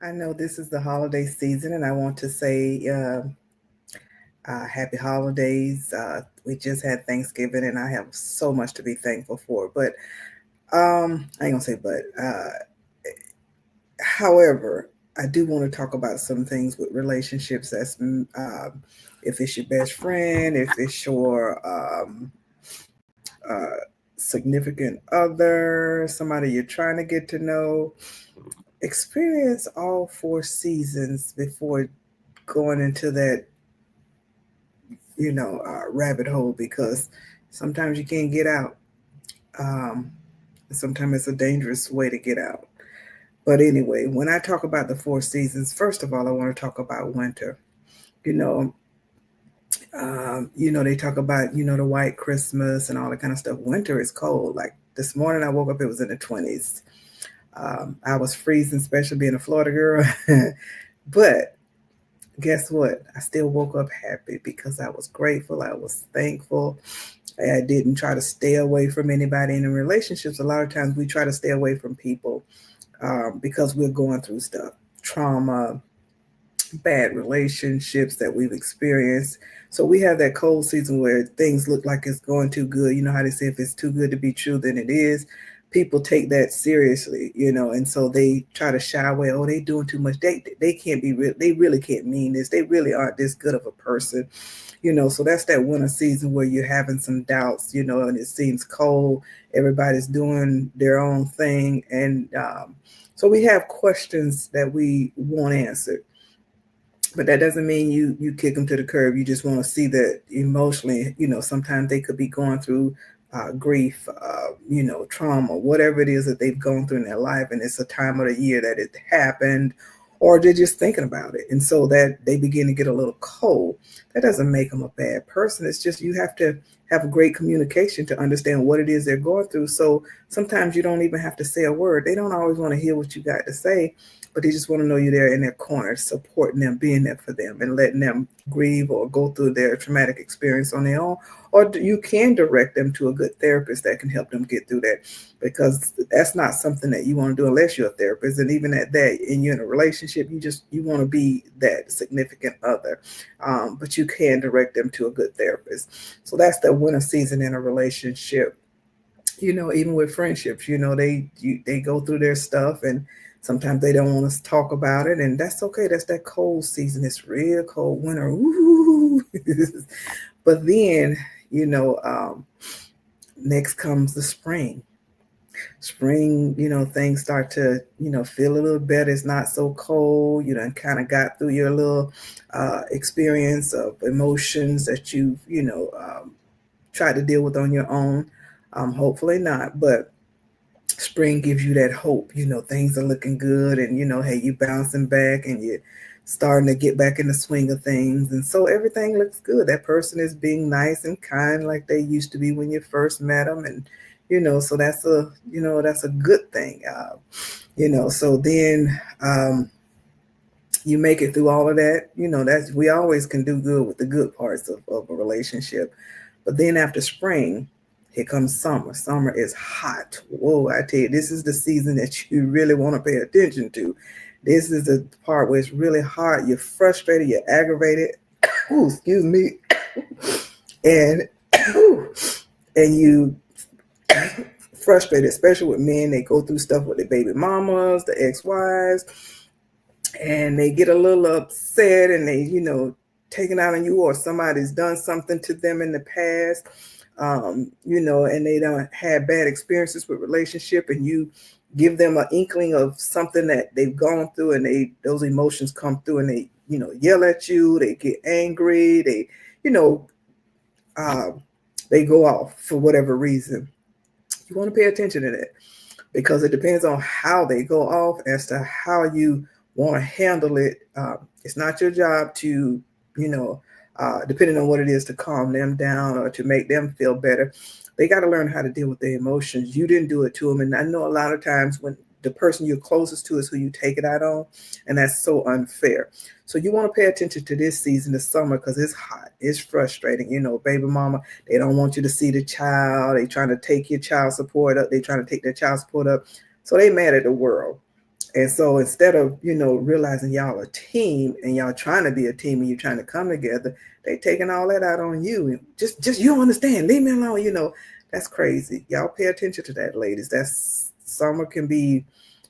I know this is the holiday season, and I want to say happy holidays. We just had Thanksgiving, and I have so much to be thankful for. But I ain't gonna say but. However, I do want to talk about some things with relationships. If it's your best friend, if it's your uh, significant other, somebody you're trying to get to know. Experience all four seasons before going into that rabbit hole, because sometimes you can't get out. Um, Sometimes it's a dangerous way to get out. But anyway, when I talk about the four seasons, first of all, I want to talk about winter. You know, they talk about the white Christmas and all that kind of stuff. Winter is cold. Like this morning, I woke up; it was in the 20s. I was freezing, especially being a Florida girl. But guess what? I still woke up happy because I was grateful. I was thankful. I didn't try to stay away from anybody. And in relationships, a lot of times we try to stay away from people because we're going through stuff, trauma, bad relationships that we've experienced. So we have that cold season where things look like it's going too good. You know how they say if it's too good to be true, then it is. People take that seriously, and so they try to shy away. Oh, they doing too much. They can't be real. They really can't mean this. They really aren't this good of a person. So that's that winter season where you're having some doubts, and it seems cold. Everybody's doing their own thing, and so we have questions that we want answered. But that doesn't mean you kick them to the curb. You just want to see that emotionally, sometimes they could be going through grief, trauma, whatever it is that they've gone through in their life, and it's a time of the year that it happened, or they're just thinking about it, and so that they begin to get a little cold. That doesn't make them a bad person. It's just you have to have a great communication to understand what it is they're going through. So sometimes you don't even have to say a word. They don't always want to hear what you got to say, but they just want to know you're there in their corner, supporting them, being there for them, and letting them grieve or go through their traumatic experience on their own. Or you can direct them to a good therapist that can help them get through that, because that's not something that you want to do unless you're a therapist. And even at that, and you're in a relationship, you want to be that significant other, but you can direct them to a good therapist. So that's the winter season in a relationship. Even with friendships, they go through their stuff, and sometimes they don't want us to talk about it, and that's okay. That's that cold season. It's real cold winter. Ooh. But then, you know, um, next comes the spring. Spring, things start to, feel a little better. It's not so cold. You done kind of got through your little experience of emotions that tried to deal with on your own. Hopefully not, but spring gives you that hope. Things are looking good, and hey, you bouncing back, and you're starting to get back in the swing of things, and so everything looks good. That person is being nice and kind like they used to be when you first met them, and so that's a good thing. So then you make it through all of that. That's we always can do good with the good parts of a relationship. But then after spring, here comes summer. Summer is hot. Whoa, I tell you, this is the season that you really want to pay attention to. This is the part where it's really hard. You're frustrated, you're aggravated. Ooh, excuse me. And and you frustrated, especially with men. They go through stuff with their baby mamas, the ex-wives, and they get a little upset, and they, taking out on you, or somebody's done something to them in the past, and they don't have bad experiences with relationship, and you give them an inkling of something that they've gone through, and those emotions come through, and they, yell at you, they get angry, you know, uh, they go off for whatever reason. You want to pay attention to that, because it depends on how they go off as to how you want to handle it. It's not your job to, you know, depending on what it is, to calm them down or to make them feel better. They got to learn how to deal with their emotions. You didn't do it to them. And I know a lot of times when the person you're closest to is who you take it out on, and that's so unfair. So you want to pay attention to this season, the summer, because it's hot, it's frustrating. Baby mama, they don't want you to see the child. They trying to take your child support up. They trying to take their child support up. So they mad at the world. And so instead of, realizing y'all a team and y'all trying to be a team and you're trying to come together, they taking all that out on you. And just you don't understand. Leave me alone. That's crazy. Y'all pay attention to that, ladies. That's summer can be,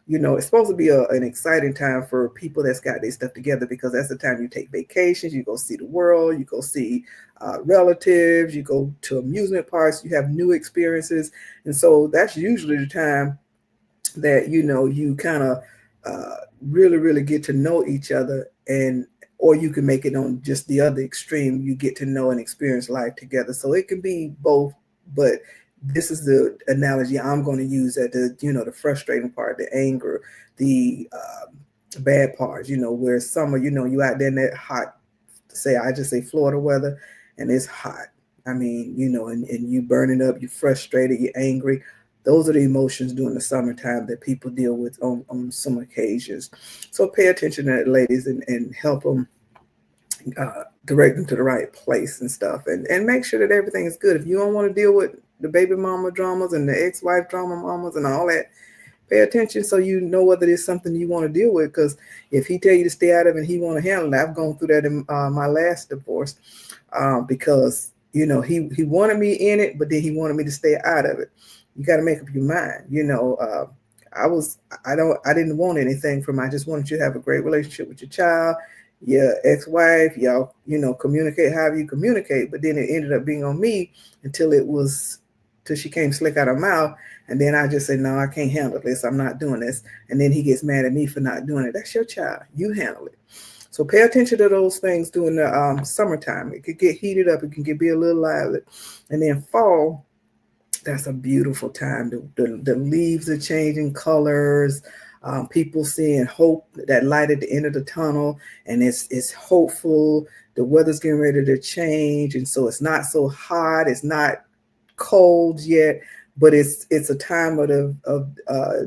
it's supposed to be an exciting time for people that's got their stuff together, because that's the time you take vacations, you go see the world, you go see relatives, you go to amusement parks, you have new experiences. And so that's usually the time that you kind of really really get to know each other, and or you can make it on just the other extreme, you get to know and experience life together. So it can be both, but this is the analogy I'm going to use, at the frustrating part, the anger, the bad parts, where summer, you out there in that hot, I just say Florida weather, and it's hot. I mean, and you burning up, you're frustrated, you're angry. Those are the emotions during the summertime that people deal with on some occasions. So pay attention to that, ladies, and help them, direct them to the right place and stuff. And make sure that everything is good. If you don't want to deal with the baby mama dramas and the ex-wife drama mamas and all that, pay attention so you know whether it's something you want to deal with. Because if he tell you to stay out of it and he want to handle it, I've gone through that in my last divorce, because he wanted me in it, but then he wanted me to stay out of it. You got to make up your mind. I didn't want anything from. I just wanted you to have a great relationship with your child, your ex-wife, y'all, communicate however you communicate. But then it ended up being on me till she came slick out her mouth. And then I just said, no, I can't handle this. I'm not doing this. And then he gets mad at me for not doing it. That's your child. You handle it. So pay attention to those things during the summertime. It could get heated up. It can be a little lively. And then fall, that's a beautiful time. The leaves are changing colors. People seeing hope, that light at the end of the tunnel, and it's hopeful. The weather's getting ready to change, and so it's not so hot. It's not cold yet, but it's a time of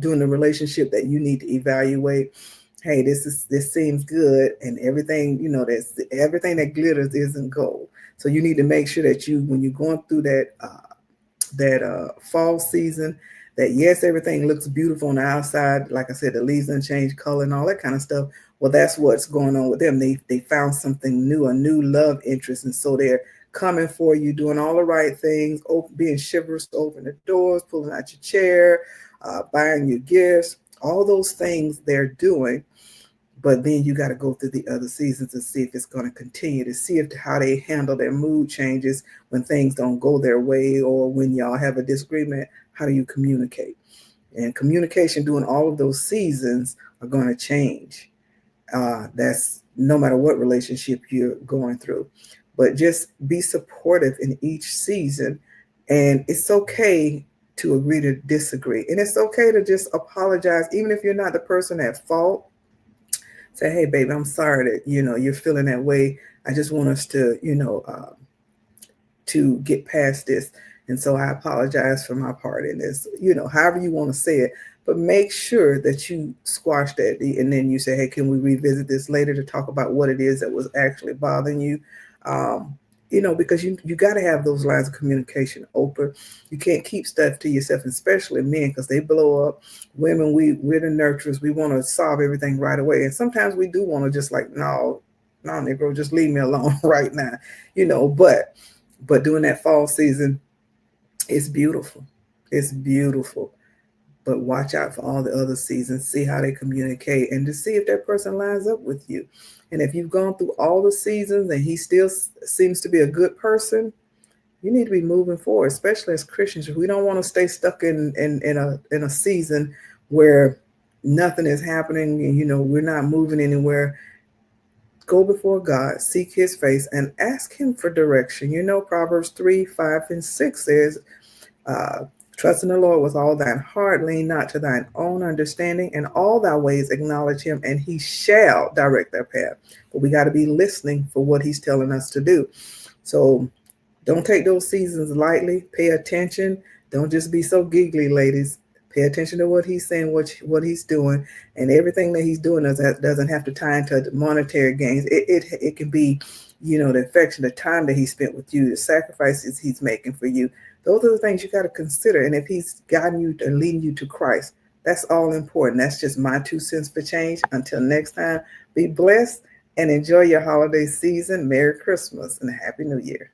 doing the relationship that you need to evaluate. Hey, this seems good, and everything that's everything that glitters isn't gold. So you need to make sure that when you're going through that fall season, that yes, everything looks beautiful on the outside. Like I said, the leaves done change color and all that kind of stuff. Well, that's what's going on with them. They found something new, a new love interest, and so they're coming for you, doing all the right things, being chivalrous to open the doors, pulling out your chair, buying you gifts, all those things they're doing. But then you got to go through the other seasons and see if it's going to continue, to see how they handle their mood changes when things don't go their way, or when y'all have a disagreement. How do you communicate? And communication during all of those seasons are going to change. That's no matter what relationship you're going through. But just be supportive in each season. And it's okay to agree to disagree. And it's okay to just apologize, even if you're not the person at fault. Say, hey, baby, I'm sorry that, you're feeling that way. I just want us to, to get past this. And so I apologize for my part in this, however you want to say it. But make sure that you squash that. And then you say, hey, can we revisit this later to talk about what it is that was actually bothering you? Because you got to have those lines of communication open. You can't keep stuff to yourself, especially men, because they blow up. Women, we're the nurturers. We want to solve everything right away. And sometimes we do want to just like, no, Negro, just leave me alone right now. But during that fall season, it's beautiful. It's beautiful. But watch out for all the other seasons. See how they communicate, and to see if that person lines up with you. And if you've gone through all the seasons and he still seems to be a good person, you need to be moving forward, especially as Christians. We don't want to stay stuck in a season where nothing is happening and, we're not moving anywhere. Go before God, seek his face, and ask him for direction. Proverbs 3, 5, and 6 says, trust in the Lord with all thine heart, lean not to thine own understanding, and all thy ways acknowledge him, and he shall direct their path. But we got to be listening for what he's telling us to do. So don't take those seasons lightly. Pay attention. Don't just be so giggly, ladies. Pay attention to what he's saying, what he's doing, and everything that he's doing doesn't have to tie into monetary gains. It can be, the affection, the time that he spent with you, the sacrifices he's making for you. Those are the things you got to consider. And if he's guiding you and leading you to Christ, That's all important. That's just my 2 cents for change. Until next time, be blessed and enjoy your holiday season. Merry Christmas and a Happy New Year.